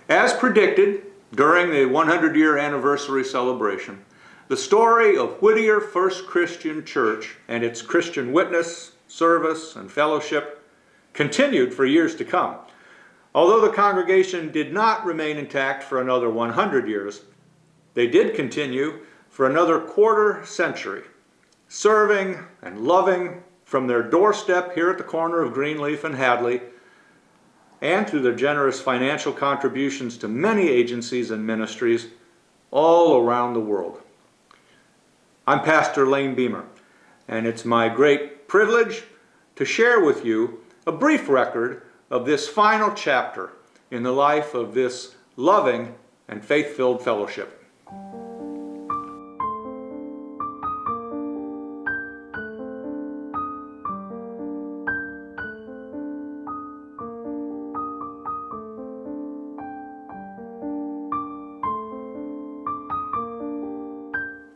As predicted during the 100-year anniversary celebration, the story of Whittier First Christian Church and its Christian witness, service, and fellowship continued for years to come. Although the congregation did not remain intact for another 100 years, they did continue for another quarter century, serving and loving from their doorstep here at the corner of Greenleaf and Hadley, and through their generous financial contributions to many agencies and ministries all around the world. I'm Pastor Lane Beamer, and it's my great privilege to share with you a brief record of this final chapter in the life of this loving and faith-filled fellowship.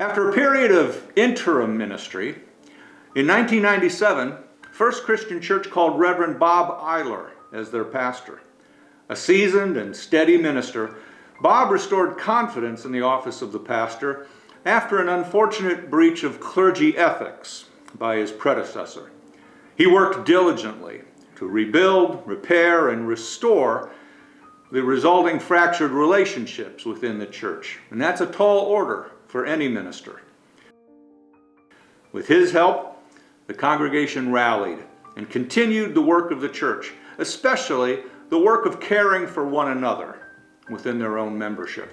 After a period of interim ministry, in 1997, First Christian Church called Reverend Bob Eiler as their pastor. A seasoned and steady minister, Bob restored confidence in the office of the pastor after an unfortunate breach of clergy ethics by his predecessor. He worked diligently to rebuild, repair, and restore the resulting fractured relationships within the church. And that's a tall order for any minister. With his help, the congregation rallied and continued the work of the church, especially the work of caring for one another within their own membership.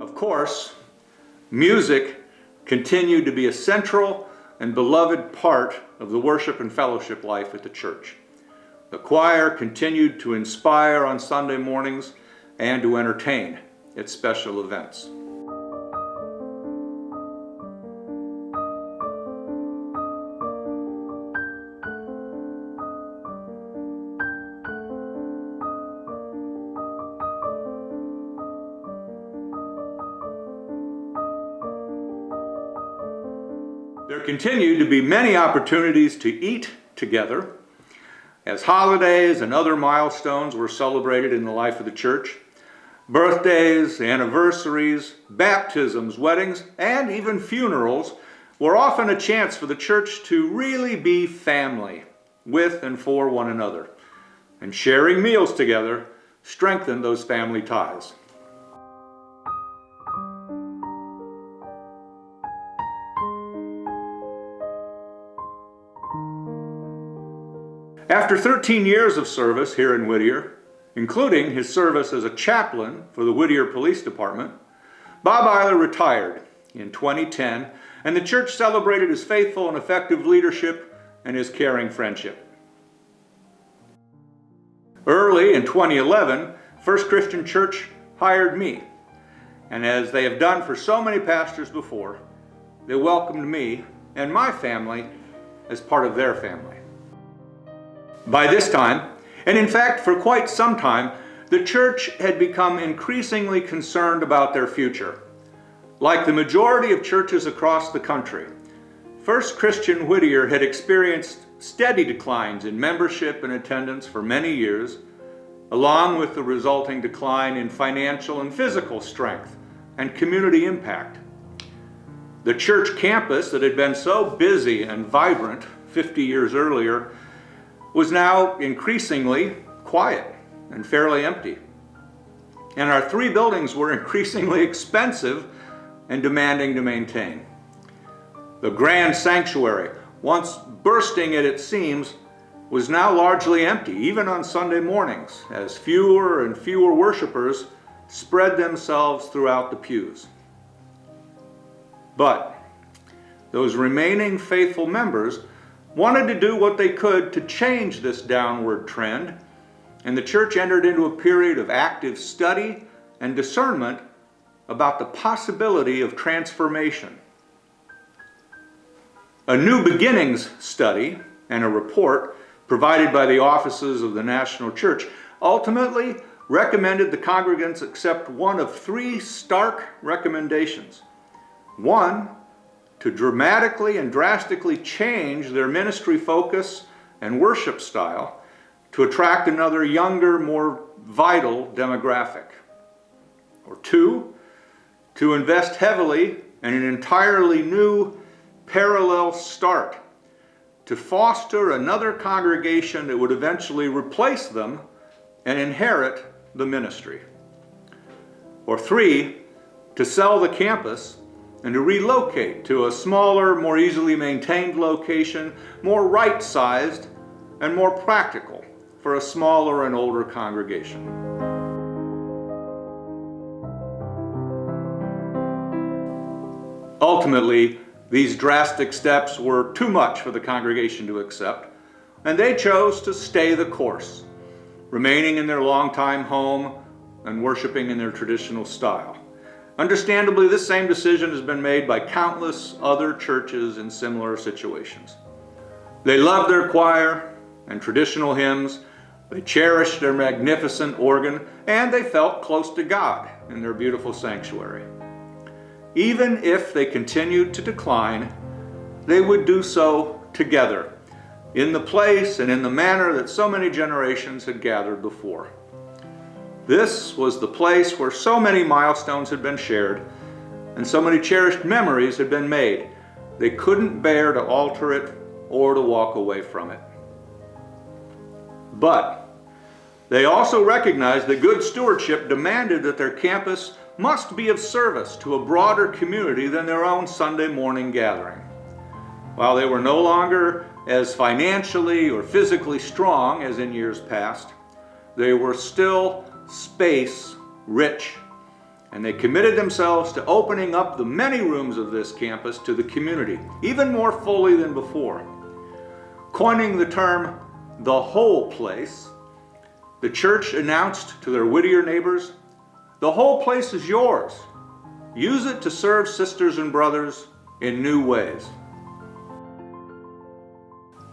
Of course, music continued to be a central and beloved part of the worship and fellowship life at the church. The choir continued to inspire on Sunday mornings and to entertain at special events. There continued to be many opportunities to eat together as holidays and other milestones were celebrated in the life of the church. Birthdays, anniversaries, baptisms, weddings, and even funerals were often a chance for the church to really be family with and for one another. And sharing meals together strengthened those family ties. After 13 years of service here in Whittier, including his service as a chaplain for the Whittier Police Department, Bob Eiler retired in 2010, and the church celebrated his faithful and effective leadership and his caring friendship. Early in 2011, First Christian Church hired me, and as they have done for so many pastors before, they welcomed me and my family as part of their family. By this time, and in fact for quite some time, the church had become increasingly concerned about their future. Like the majority of churches across the country, First Christian Whittier had experienced steady declines in membership and attendance for many years, along with the resulting decline in financial and physical strength and community impact. The church campus that had been so busy and vibrant 50 years earlier was now increasingly quiet and fairly empty. And our 3 buildings were increasingly expensive and demanding to maintain. The grand sanctuary, once bursting at its seams, was now largely empty, even on Sunday mornings, as fewer and fewer worshipers spread themselves throughout the pews. But those remaining faithful members wanted to do what they could to change this downward trend and the church entered into a period of active study and discernment about the possibility of transformation. A New Beginnings study and a report provided by the offices of the National Church ultimately recommended the congregants accept one of three stark recommendations. One, to dramatically and drastically change their ministry focus and worship style to attract another younger, more vital demographic. Or two, to invest heavily in an entirely new parallel start to foster another congregation that would eventually replace them and inherit the ministry. Or three, to sell the campus and to relocate to a smaller, more easily maintained location, more right-sized and more practical for a smaller and older congregation. Ultimately, these drastic steps were too much for the congregation to accept, and they chose to stay the course, remaining in their longtime home and worshiping in their traditional style. Understandably, this same decision has been made by countless other churches in similar situations. They loved their choir and traditional hymns, they cherished their magnificent organ, and they felt close to God in their beautiful sanctuary. Even if they continued to decline, they would do so together, in the place and in the manner that so many generations had gathered before. This was the place where so many milestones had been shared and so many cherished memories had been made. They couldn't bear to alter it or to walk away from it. But they also recognized that good stewardship demanded that their campus must be of service to a broader community than their own Sunday morning gathering. While they were no longer as financially or physically strong as in years past, they were still space rich, and they committed themselves to opening up the many rooms of this campus to the community, even more fully than before. Coining the term the whole place, the church announced to their Whittier neighbors, "The whole place is yours. Use it to serve sisters and brothers in new ways."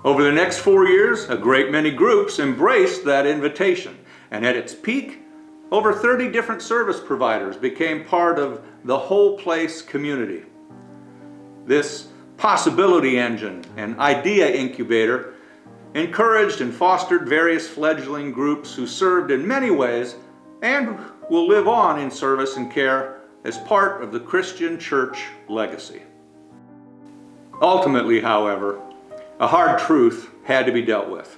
Over the next 4 years, a great many groups embraced that invitation, and at its peak, over 30 different service providers became part of the whole place community. This possibility engine and idea incubator encouraged and fostered various fledgling groups who served in many ways and will live on in service and care as part of the Christian church legacy. Ultimately, however, a hard truth had to be dealt with.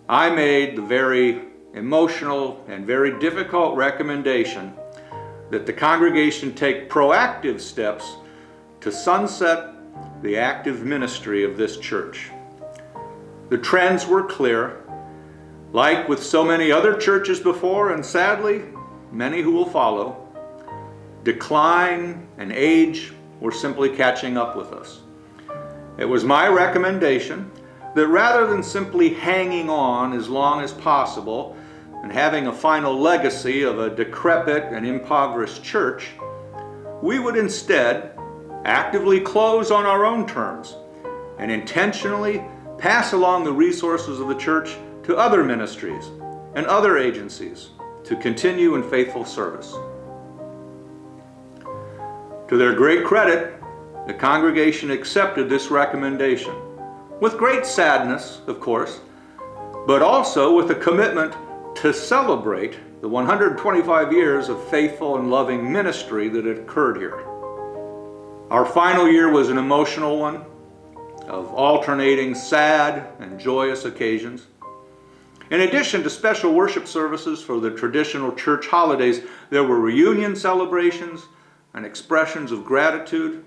I made the very emotional and very difficult recommendation that the congregation take proactive steps to sunset the active ministry of this church. The trends were clear. Like with so many other churches before, and sadly, many who will follow, decline and age were simply catching up with us. It was my recommendation that rather than simply hanging on as long as possible and having a final legacy of a decrepit and impoverished church, we would instead actively close on our own terms and intentionally pass along the resources of the church to other ministries and other agencies to continue in faithful service. To their great credit, the congregation accepted this recommendation, with great sadness, of course, but also with a commitment to celebrate the 125 years of faithful and loving ministry that had occurred here. Our final year was an emotional one, of alternating sad and joyous occasions. In addition to special worship services for the traditional church holidays, there were reunion celebrations and expressions of gratitude.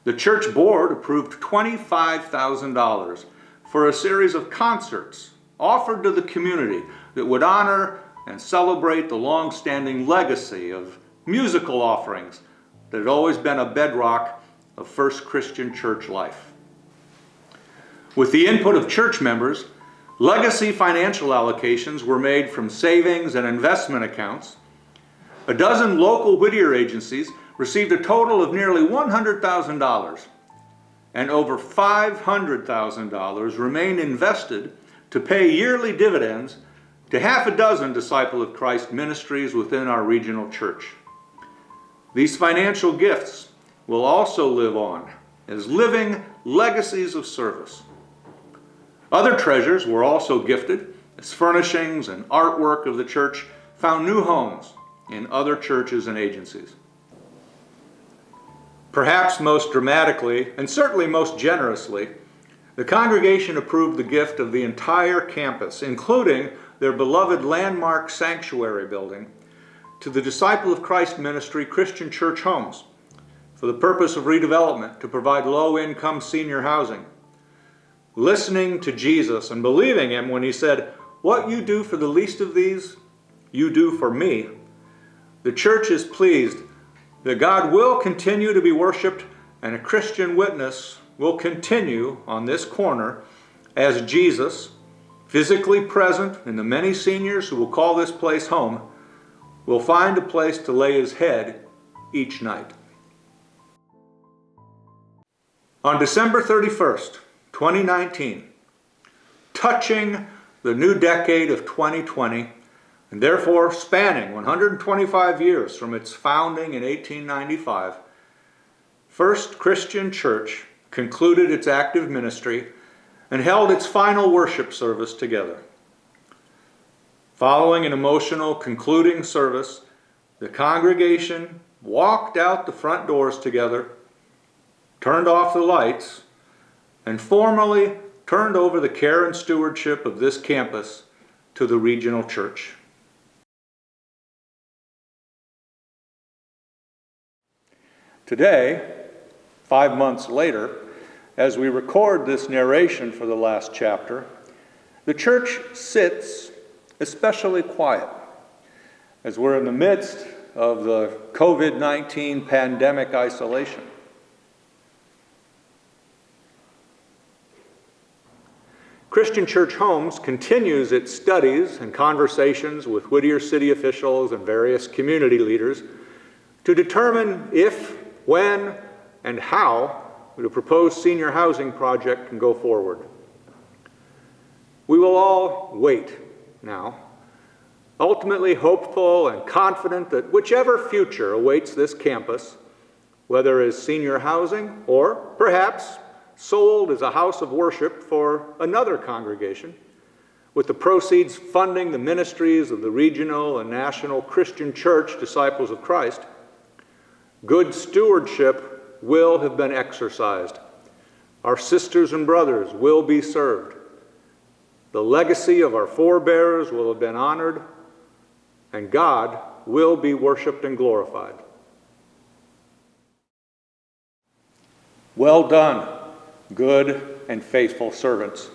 The church board approved $25,000 for a series of concerts offered to the community that would honor and celebrate the long-standing legacy of musical offerings that had always been a bedrock of First Christian Church life. With the input of church members, Legacy financial allocations were made from savings and investment accounts. A dozen local Whittier agencies received a total of nearly $100,000, and over $500,000 remained invested to pay yearly dividends to half a dozen Disciple of Christ ministries within our regional church. These financial gifts will also live on as living legacies of service. Other treasures were also gifted as furnishings and artwork of the church found new homes in other churches and agencies. Perhaps most dramatically, and certainly most generously, the congregation approved the gift of the entire campus, including their beloved landmark sanctuary building, to the Disciple of Christ Ministry Christian Church Homes for the purpose of redevelopment to provide low-income senior housing. Listening to Jesus and believing him when he said, "What you do for the least of these, you do for me," the church is pleased that God will continue to be worshiped and a Christian witness will continue on this corner as Jesus, physically present in the many seniors who will call this place home, will find a place to lay his head each night. On December 31st, 2019, touching the new decade of 2020, and therefore spanning 125 years from its founding in 1895, First Christian Church concluded its active ministry and held its final worship service together. Following an emotional concluding service, the congregation walked out the front doors together, turned off the lights, and formally turned over the care and stewardship of this campus to the regional church. Today, 5 months later, as we record this narration for the last chapter, the church sits especially quiet as we're in the midst of the COVID-19 pandemic isolation. Christian Church Homes continues its studies and conversations with Whittier city officials and various community leaders to determine if, when, and how the proposed senior housing project can go forward. We will all wait now, ultimately hopeful and confident that whichever future awaits this campus, whether as senior housing or perhaps sold as a house of worship for another congregation, with the proceeds funding the ministries of the regional and national Christian Church Disciples of Christ, good stewardship will have been exercised. Our sisters and brothers will be served. The legacy of our forebears will have been honored, and God will be worshiped and glorified. Well done, good and faithful servants.